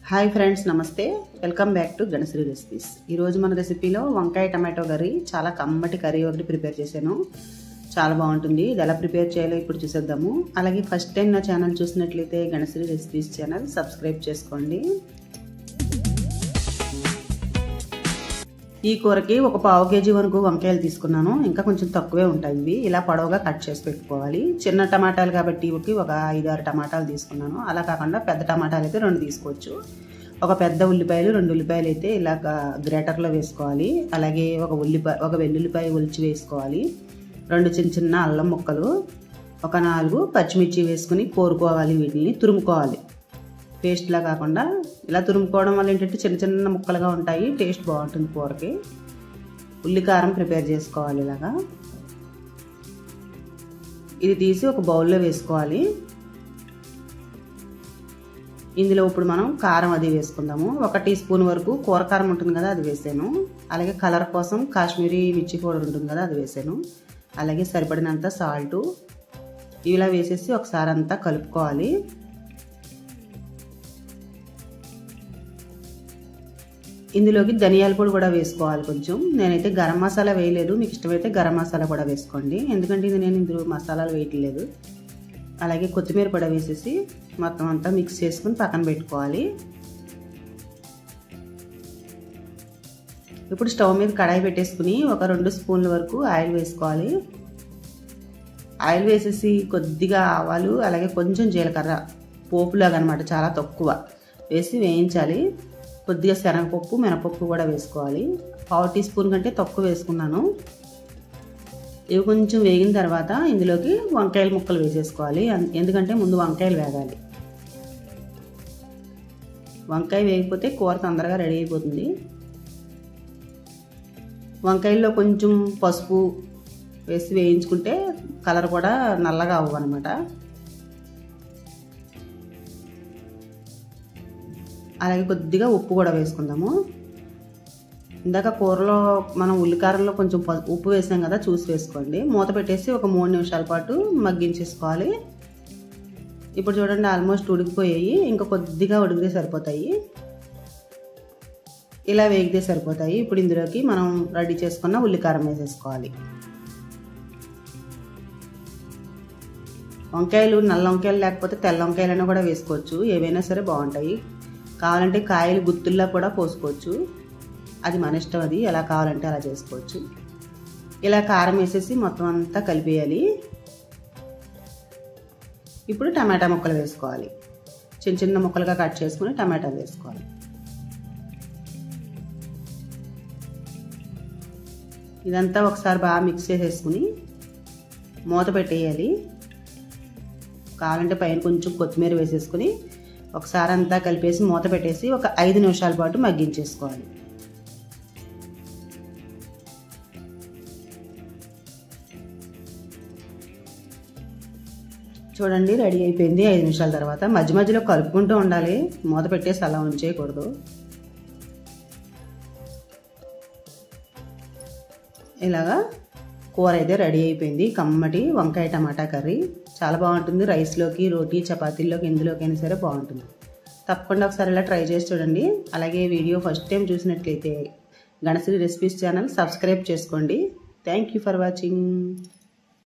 Hi friends, నమస్తే. Welcome back to Ganasri recipes. ఈరోజు మన రెసిపీలో వంకాయ టమాటో కర్రీ, చాలా కమ్మటి కర్రీ ఒకటి ప్రిపేర్ చేశాను. చాలా బాగుంటుంది. ఇది ఎలా ప్రిపేర్ చేయాలో ఇప్పుడు చూసేద్దాము. అలాగే ఫస్ట్ టైం నా ఛానల్ చూసినట్లయితే గణశ్రీ రెసిపీస్ ఛానల్ సబ్స్క్రైబ్ చేసుకోండి. ఈ కూరకి ఒక పావు కేజీ వరకు వంకాయలు తీసుకున్నాను. ఇంకా కొంచెం తక్కువే ఉంటాయి. ఇవి ఇలా పొడవుగా కట్ చేసి పెట్టుకోవాలి. చిన్న టమాటాలు కాబట్టి ఇవి ఒక 5-6 టమాటాలు తీసుకున్నాను. అలా కాకుండా పెద్ద టమాటాలు అయితే 2 తీసుకోవచ్చు. ఒక పెద్ద ఉల్లిపాయలు 2 ఉల్లిపాయలు అయితే ఇలాగ గ్రేటర్లో వేసుకోవాలి. అలాగే ఒక వెల్లుల్లిపాయ ఒలిచి వేసుకోవాలి. 2 చిన్న చిన్న అల్లం ముక్కలు, ఒక 4 పచ్చిమిర్చి వేసుకుని కోరుకోవాలి. వీటిని తురుముకోవాలి. పేస్ట్లా కాకుండా ఇలా తురుముకోవడం వల్ల ఏంటంటే చిన్న చిన్న ముక్కలుగా ఉంటాయి. టేస్ట్ బాగుంటుంది కూరకి. ఉల్లికారం ప్రిపేర్ చేసుకోవాలి. ఇలాగా ఇది తీసి ఒక బౌల్లో వేసుకోవాలి. ఇందులో ఇప్పుడు మనం కారం అది వేసుకుందాము. 1 టీ స్పూన్ వరకు కూర కారం ఉంటుంది కదా, అది వేసాను. అలాగే కలర్ కోసం కాశ్మీరీ మిర్చి పౌడర్ ఉంటుంది కదా, అది వేసాను. అలాగే సరిపడినంత సాల్టు ఇలా వేసేసి ఒకసారి అంతా కలుపుకోవాలి. ఇందులోకి ధనియాల పొడి కూడా వేసుకోవాలి కొంచెం. నేనైతే గరం మసాలా వేయలేదు. మీకు ఇష్టమైతే గరం మసాలా కూడా వేసుకోండి. ఎందుకంటే నేను ఇందులో మసాలాలు వేయట్లేదు. అలాగే కొత్తిమీర కూడా వేసేసి మొత్తం అంతా మిక్స్ చేసుకుని పక్కన పెట్టుకోవాలి. ఇప్పుడు స్టవ్ మీద కడాయి పెట్టేసుకుని ఒక 2 స్పూన్ల వరకు ఆయిల్ వేసుకోవాలి. ఆయిల్ వేసేసి కొద్దిగా ఆవాలు, అలాగే కొంచెం జీలకర్ర పోపులాగా అనమాట, చాలా తక్కువ వేసి వేయించాలి. కొద్దిగా శనగపప్పు, మినపప్పు కూడా వేసుకోవాలి. 1/2 టీ స్పూన్ కంటే తక్కువ వేసుకున్నాను. ఇవి కొంచెం వేగిన తర్వాత ఇందులోకి వంకాయల ముక్కలు వేసేసుకోవాలి. ఎందుకంటే ముందు వంకాయలు వేగాలి. వంకాయ వేగిపోతే కూర తొందరగా రెడీ అయిపోతుంది. వంకాయల్లో కొంచెం పసుపు వేసి వేయించుకుంటే కలర్ కూడా నల్లగా అవ్వు అనమాట. అలాగే కొద్దిగా ఉప్పు కూడా వేసుకుందాము. ఇందాక కూరలో మనం ఉల్లికారంలో కొంచెం ఉప్పు వేసాం కదా, చూసి వేసుకోండి. మూత పెట్టేసి ఒక 3 నిమిషాల పాటు మగ్గించేసుకోవాలి. ఇప్పుడు చూడండి, ఆల్మోస్ట్ ఉడికిపోయాయి. ఇంకా కొద్దిగా ఉడికితే సరిపోతాయి. ఇలా వేగితే సరిపోతాయి. ఇప్పుడు ఇందులోకి మనం రెడీ చేసుకున్న ఉల్లికారం వేసేసుకోవాలి. వంకాయలు నల్ల వంకాయలు లేకపోతే తెల్ల వంకాయలైనా కూడా వేసుకోవచ్చు. ఏవైనా సరే బాగుంటాయి. కావాలంటే కాయలు గుత్తుల్లా కూడా పోసుకోవచ్చు. అది మన ఇష్టం. అది ఎలా కావాలంటే అలా చేసుకోవచ్చు. ఇలా కారం వేసేసి మొత్తం అంతా కలిపేయాలి. ఇప్పుడు టమాటా ముక్కలు వేసుకోవాలి. చిన్న చిన్న ముక్కలుగా కట్ చేసుకుని టమాటాలు వేసుకోవాలి. ఇదంతా ఒకసారి బాగా మిక్స్ చేసేసుకుని మూత పెట్టేయాలి. కావాలంటే పైన కొంచెం కొత్తిమీర వేసేసుకుని ఒకసారి అంతా కలిపేసి మూత పెట్టేసి ఒక 5 నిమిషాల పాటు మగ్గించేసుకోవాలి. చూడండి, రెడీ అయిపోయింది. 5 నిమిషాల తర్వాత మధ్య మధ్యలో కలుపుకుంటూ ఉండాలి. మూత పెట్టేసి అలా ఉంచేయకూడదు. ఇలాగా కూర అయితే రెడీ అయిపోయింది. కమ్మటి వంకాయ టమాటా కర్రీ చాలా బాగుంటుంది. రైస్లోకి, రోటీ, చపాతీల్లోకి, ఎందులోకైనా సరే బాగుంటుంది. తప్పకుండా ఒకసారి ఇలా ట్రై చేసి చూడండి. అలాగే వీడియో ఫస్ట్ టైం చూసినట్లయితే గణశ్రీ రెసిపీస్ ఛానల్ సబ్స్క్రైబ్ చేసుకోండి. Thank you for watching.